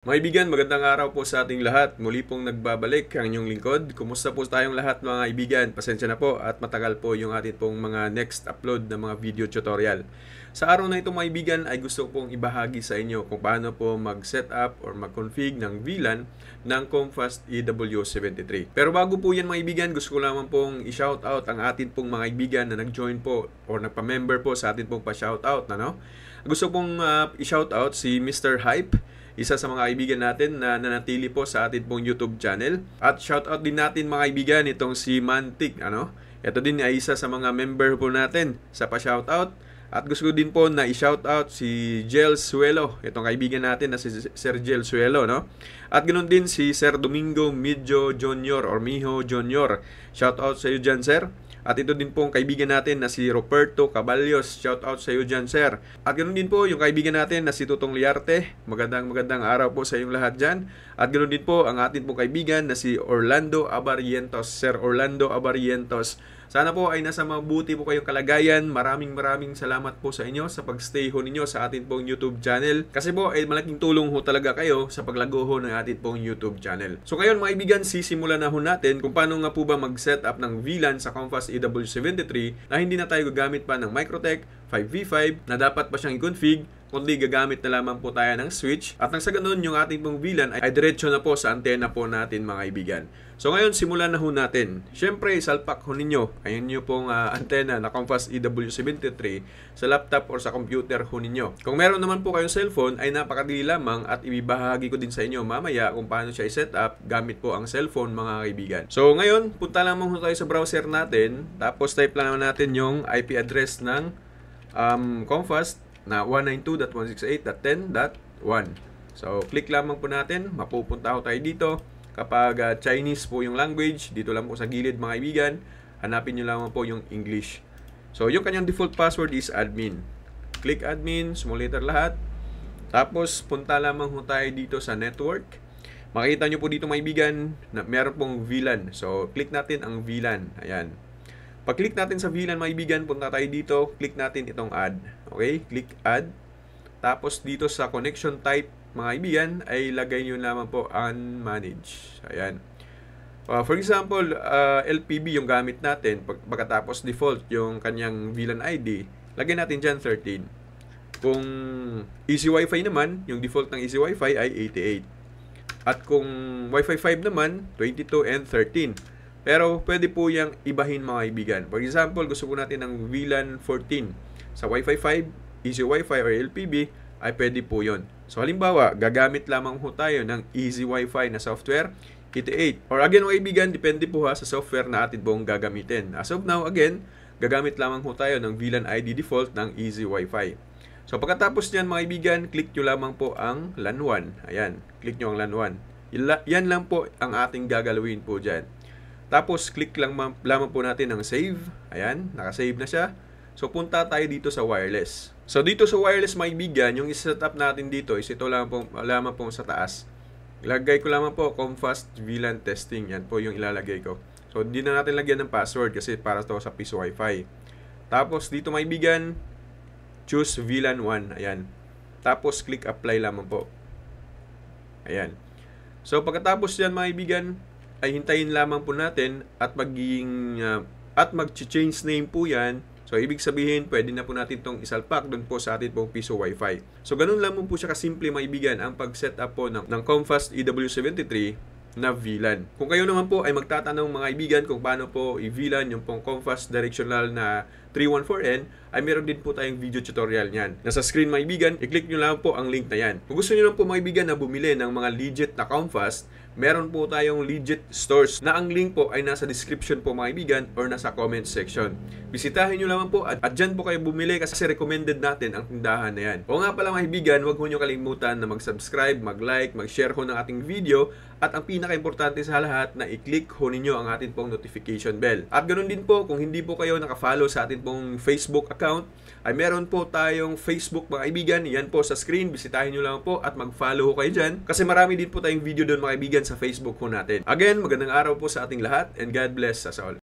Mga kaibigan, magandang araw po sa ating lahat. Muli pong nagbabalik ang inyong lingkod. Kumusta po tayong lahat mga kaibigan? Pasensya na po at matagal po yung ating pong mga next upload na mga video tutorial. Sa araw na ito mga kaibigan ay gusto pong ibahagi sa inyo kung paano po mag-setup or mag-config ng VLAN ng Comfast EW73. Pero bago po yan mga kaibigan, gusto ko lamang pong i-shoutout ang ating pong mga kaibigan na nag-join po or nagpa-member po sa ating pong pa-shoutout. Gusto pong i-shoutout si Mr. Hype, isa sa mga kaibigan natin na nanatili po sa atin pong YouTube channel. At shoutout din natin mga kaibigan itong si Mantic. Ito din ay isa sa mga member po natin sa pa-shoutout. At gusto ko din po na i-shoutout si Jel Suelo. Itong kaibigan natin na si Sir Jel Suelo. At ganoon din si Sir Domingo Midjo Jr. or Mijo Jr. Shoutout sa iyo dyan, sir. At ito din po ang kaibigan natin na si Roberto Caballos. Shout out sa iyo dyan, sir. At ganoon din po yung kaibigan natin na si Tutong Liarte. Magandang araw po sa iyong lahat dyan. At ganoon din po ang atin pong kaibigan na si Orlando Abarientos. Sir Orlando Abarientos. Sana po ay nasa mabuti po kayong kalagayan. Maraming salamat po sa inyo sa pagstay ho ninyo sa atin pong YouTube channel. Kasi po ay malaking tulong ho talaga kayo sa paglago ho ng atin pong YouTube channel. So ngayon mga kaibigan, sisimulan na ho natin kung paano nga po ba mag-set up ng VLAN sa Comfast EW73 na hindi na tayo gagamit pa ng Microtech 5v5 na dapat pa siyang i-config, kundi gagamit na lamang po tayo ng switch. At nang sa ganun, yung ating pong VLAN ay diretso na po sa antena po natin mga kaibigan. So ngayon, simulan na ho natin. Siyempre, salpak ho ninyo. Ayun nyo pong antena na Comfast EW73 sa laptop or sa computer ho ninyo. Kung meron naman po kayong cellphone, ay napakadali lamang at ibibahagi ko din sa inyo mamaya kung paano siya i-set up gamit po ang cellphone mga kaibigan. So ngayon, punta lamang ho tayo sa browser natin. Tapos type lang natin yung IP address ng Comfast na 192.168.10.1. So, click lamang po natin. Mapupunta ho tayo dito. Kapag Chinese po yung language, dito lang po sa gilid mga kaibigan, hanapin nyo lamang po yung English. So, yung kanyang default password is admin. Click admin, small letter lahat. Tapos, punta lamang ho tayo dito sa network. Makikita nyo po dito mga kaibigan na meron pong VLAN. So, click natin ang VLAN. Ayan. Pag-click natin sa VLAN mga kaibigan, punta tayo dito, click natin itong add. Okay? Click add. Tapos dito sa connection type mga kaibigan, ay lagay nyo naman po unmanage. Ayan. For example, LPB yung gamit natin. Pagkatapos default yung kanyang VLAN ID, lagay natin dyan 13. Kung Easy Wi-Fi naman, yung default ng Easy Wi-Fi ay 88. At kung Wi-Fi 5 naman, 22 and 13. Pero pwede po yung ibahin mga kaibigan. For example, gusto po natin ng VLAN 14. Sa Wi-Fi 5, Easy Wi-Fi or LPB, ay pwede po yon. So halimbawa, gagamit lamang po tayo ng Easy Wi-Fi na software, 88. Or again mga kaibigan, depende po sa software na atin pong gagamitin. As of now, again, gagamit lamang po tayo ng VLAN ID default ng Easy Wi-Fi. So pagkatapos niyan mga kaibigan, click nyo lamang po ang LAN 1. Ayan, click nyo ang LAN 1. Yan lang po ang ating gagalawin po dyan. Tapos, click lamang po natin ang save. Ayan, nakasave na siya. So, punta tayo dito sa wireless. So, dito sa wireless, mga kaibigan, yung i-setup natin dito is ito lamang po sa taas. Ilagay ko lamang po, Comfast VLAN testing. Yan po yung ilalagay ko. So, hindi na natin lagyan ng password kasi para to sa piso Wi-Fi. Tapos, dito mga kaibigan, choose VLAN 1. Ayan. Tapos, click apply lamang po. Ayan. So, pagkatapos yan, mga kaibigan, ay hintayin lamang po natin at mag-change name po yan. So, ibig sabihin, pwede na po natin itong isalpak doon po sa atin pong piso Wi-Fi. So, ganun lamang po siya kasimple mga kaibigan ang pag-set up po ng Comfast EW73 na VLAN. Kung kayo naman po ay magtatanong mga kaibigan kung paano po i-VLAN yung pong Comfast directional na 314N, ay meron din po tayong video tutorial niyan. Nasa screen mga kaibigan, i-click nyo lang po ang link na yan. Kung gusto nyo lang po mga kaibigan na bumili ng mga legit na Comfast, meron po tayong legit stores na ang link po ay nasa description po mga kaibigan or nasa comment section. Bisitahin nyo lamang po at dyan po kayo bumili kasi recommended natin ang tindahan na yan. O nga pala mga kaibigan, huwag nyo kalimutan na mag-subscribe, mag-like, mag-share ho ng ating video at ang pinaka-importante sa lahat na i-click ho ninyo ang ating pong notification bell. At ganoon din po, kung hindi po kayo naka-follow sa ating pong Facebook account, ay meron po tayong Facebook mga kaibigan. Yan po sa screen, bisitahin nyo lang po at mag-follow ho kayo dyan kasi marami din po tayong video doon mga kaibigan sa Facebook ho natin. Again, magandang araw po sa ating lahat and God bless us all.